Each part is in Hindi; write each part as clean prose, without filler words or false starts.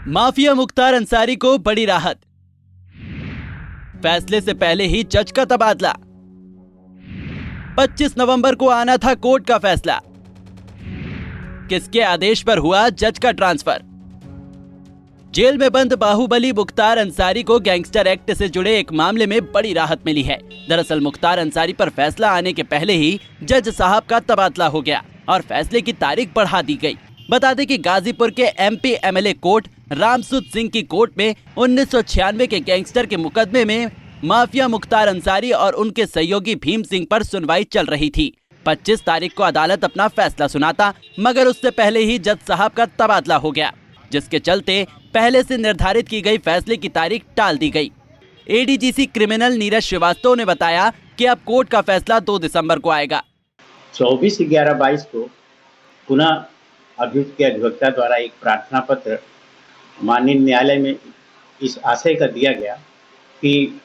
माफिया मुख्तार अंसारी को बड़ी राहत, फैसले से पहले ही जज का तबादला। 25 नवंबर को आना था कोर्ट का फैसला, किसके आदेश पर हुआ जज का ट्रांसफर। जेल में बंद बाहुबली मुख्तार अंसारी को गैंगस्टर एक्ट से जुड़े एक मामले में बड़ी राहत मिली है। दरअसल मुख्तार अंसारी पर फैसला आने के पहले ही जज साहब का तबादला हो गया और फैसले की तारीख बढ़ा दी गई। बता दें कि गाजीपुर के एमपी एमएलए कोर्ट रामसूद सिंह की कोर्ट में 1996 के गैंगस्टर के मुकदमे में माफिया मुख्तार अंसारी और उनके सहयोगी भीम सिंह पर सुनवाई चल रही थी। 25 तारीख को अदालत अपना फैसला सुनाता, मगर उससे पहले ही जज साहब का तबादला हो गया, जिसके चलते पहले से निर्धारित की गई फैसले की तारीख टाल दी गई। एडीजीसी क्रिमिनल नीरज श्रीवास्तव ने बताया कि अब कोर्ट का फैसला 2 दिसंबर को आएगा। 24/11/22 को पुनः अभियुक्त के अधिवक्ता द्वारा एक प्रार्थना पत्र माननीय न्यायालय में इस आशय का दिया गया कि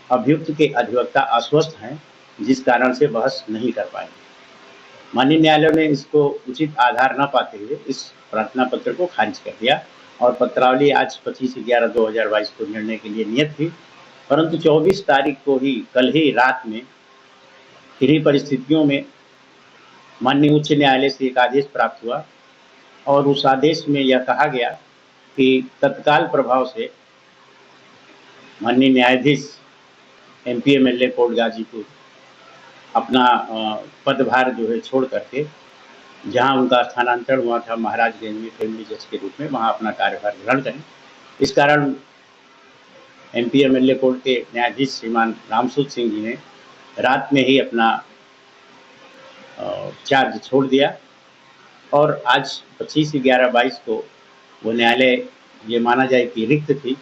अभियुक्त के अधिवक्ता अस्वस्थ हैं, जिस कारण से बहस नहीं कर पाए। माननीय न्यायालय ने इसको उचित आधार न पाते हुए इस प्रार्थना पत्र को खारिज कर दिया और पत्रावली आज 25/11/2022 को निर्णय के लिए नियत थी, परंतु 24 तारीख को ही कल ही रात में किन्हीं परिस्थितियों में माननीय उच्च न्यायालय से एक आदेश प्राप्त हुआ और उस आदेश में यह कहा गया कि तत्काल प्रभाव से माननीय न्यायाधीश एमपी एमएलए कोर्ट गाजीपुर अपना पदभार जो है छोड़ करके जहां उनका स्थानांतरण हुआ था महाराजगंज में फैमिली जज के रूप में, वहां अपना कार्यभार ग्रहण करें। इस कारण एमपी एमएलए कोर्ट के न्यायाधीश श्रीमान रामसूद सिंह जी ने रात में ही अपना चार्ज छोड़ दिया और आज 25/11/22 को वो न्यायालय ये माना जाए कि रिक्त थी,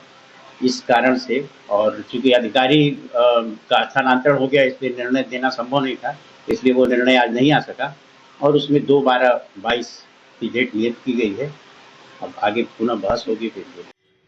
इस कारण से, और चूंकि अधिकारी का स्थानांतरण हो गया इसलिए निर्णय देना संभव नहीं था, इसलिए वो निर्णय आज नहीं आ सका और उसमें 2/12/22 की डेट नियत की गई है। अब आगे पुनः बहस होगी। फिर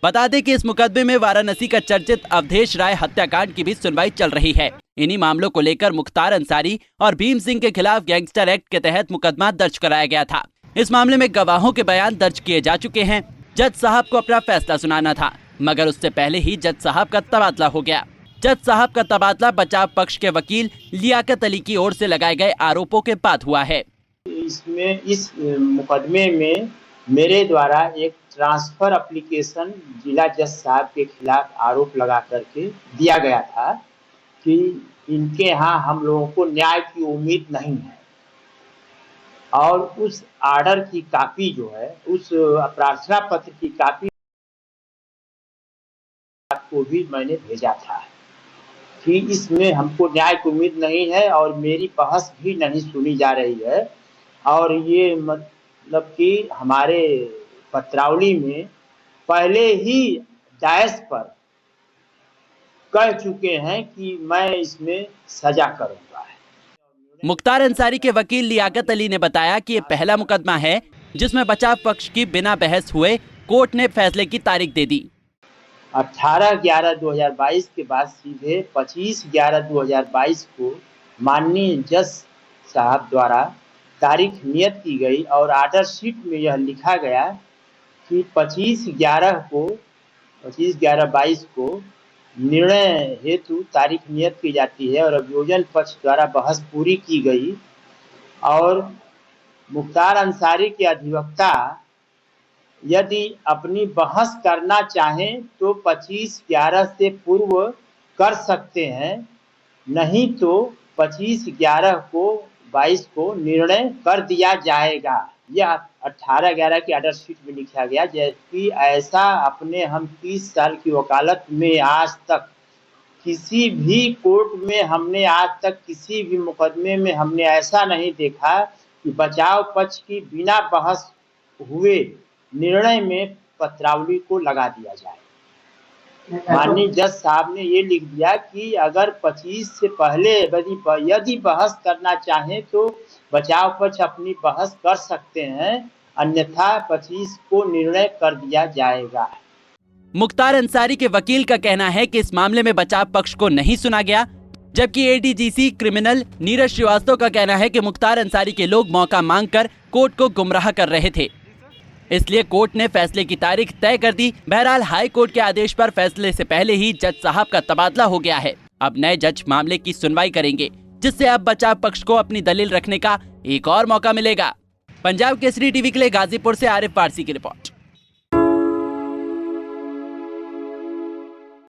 बता दें कि इस मुकदमे में वाराणसी का चर्चित अवधेश राय हत्याकांड की भी सुनवाई चल रही है। इन्हीं मामलों को लेकर मुख्तार अंसारी और भीम सिंह के खिलाफ गैंगस्टर एक्ट के तहत मुकदमा दर्ज कराया गया था। इस मामले में गवाहों के बयान दर्ज किए जा चुके हैं। जज साहब को अपना फैसला सुनाना था, मगर उससे पहले ही जज साहब का तबादला हो गया। जज साहब का तबादला बचाव पक्ष के वकील लियाकत अली की ओर से लगाए गए आरोपों के बाद हुआ है। इसमें इस मुकदमे में मेरे द्वारा एक ट्रांसफर एप्लीकेशन जिला जज साहब के खिलाफ आरोप लगा करके दिया गया था कि इनके यहाँ हम लोगों को न्याय की उम्मीद नहीं है, और उस आर्डर की कॉपी जो है, उस प्रार्थना पत्र की कॉपी को भी मैंने भेजा था कि इसमें हमको न्याय की उम्मीद नहीं है और मेरी बहस भी नहीं सुनी जा रही है। और ये मतलब कि हमारे पत्रावली में पहले ही डैश पर कह चुके हैं कि मैं इसमें सजा करूंगा। मुख्तार अंसारी के वकील लियाकत अली ने बताया कि ये पहला मुकदमा है जिसमें बचाव पक्ष की बिना बहस हुए कोर्ट ने फैसले की तारीख दे दी। 18/11/2022 के बाद सीधे 25/11/2022 को माननीय जज साहब द्वारा तारीख नियत की गई और आर्डर शीट में यह लिखा गया कि 25/11/22 को निर्णय हेतु तारीख नियत की जाती है और अभियोजन पक्ष द्वारा बहस पूरी की गई और मुख्तार अंसारी के अधिवक्ता यदि अपनी बहस करना चाहें तो 25/11 से पूर्व कर सकते हैं, नहीं तो 25/11/22 को निर्णय कर दिया जाएगा। यह 18/11 की आर्डर शीट में लिखा गया, जबकि ऐसा अपने हम 30 साल की वकालत में आज तक किसी भी कोर्ट में हमने आज तक किसी भी मुकदमे में हमने ऐसा नहीं देखा कि बचाव पक्ष की बिना बहस हुए निर्णय में पत्रावली को लगा दिया जाए। माननीय जज साहब ने ये लिख दिया कि अगर 25 से पहले यदि बहस करना चाहें तो बचाव पक्ष अपनी बहस कर सकते हैं, अन्यथा 25 को निर्णय कर दिया जाएगा। मुख्तार अंसारी के वकील का कहना है कि इस मामले में बचाव पक्ष को नहीं सुना गया, जबकि एडीजीसी क्रिमिनल नीरज श्रीवास्तव का कहना है कि मुख्तार अंसारी के लोग मौका मांगकर कोर्ट को गुमराह कर रहे थे। इसलिए कोर्ट ने फैसले की तारीख तय कर दी। बहरहाल हाई कोर्ट के आदेश पर फैसले से पहले ही जज साहब का तबादला हो गया है। अब नए जज मामले की सुनवाई करेंगे, जिससे अब बचाव पक्ष को अपनी दलील रखने का एक और मौका मिलेगा। पंजाब केसरी टीवी के लिए गाजीपुर से आरिफ पारसी की रिपोर्ट।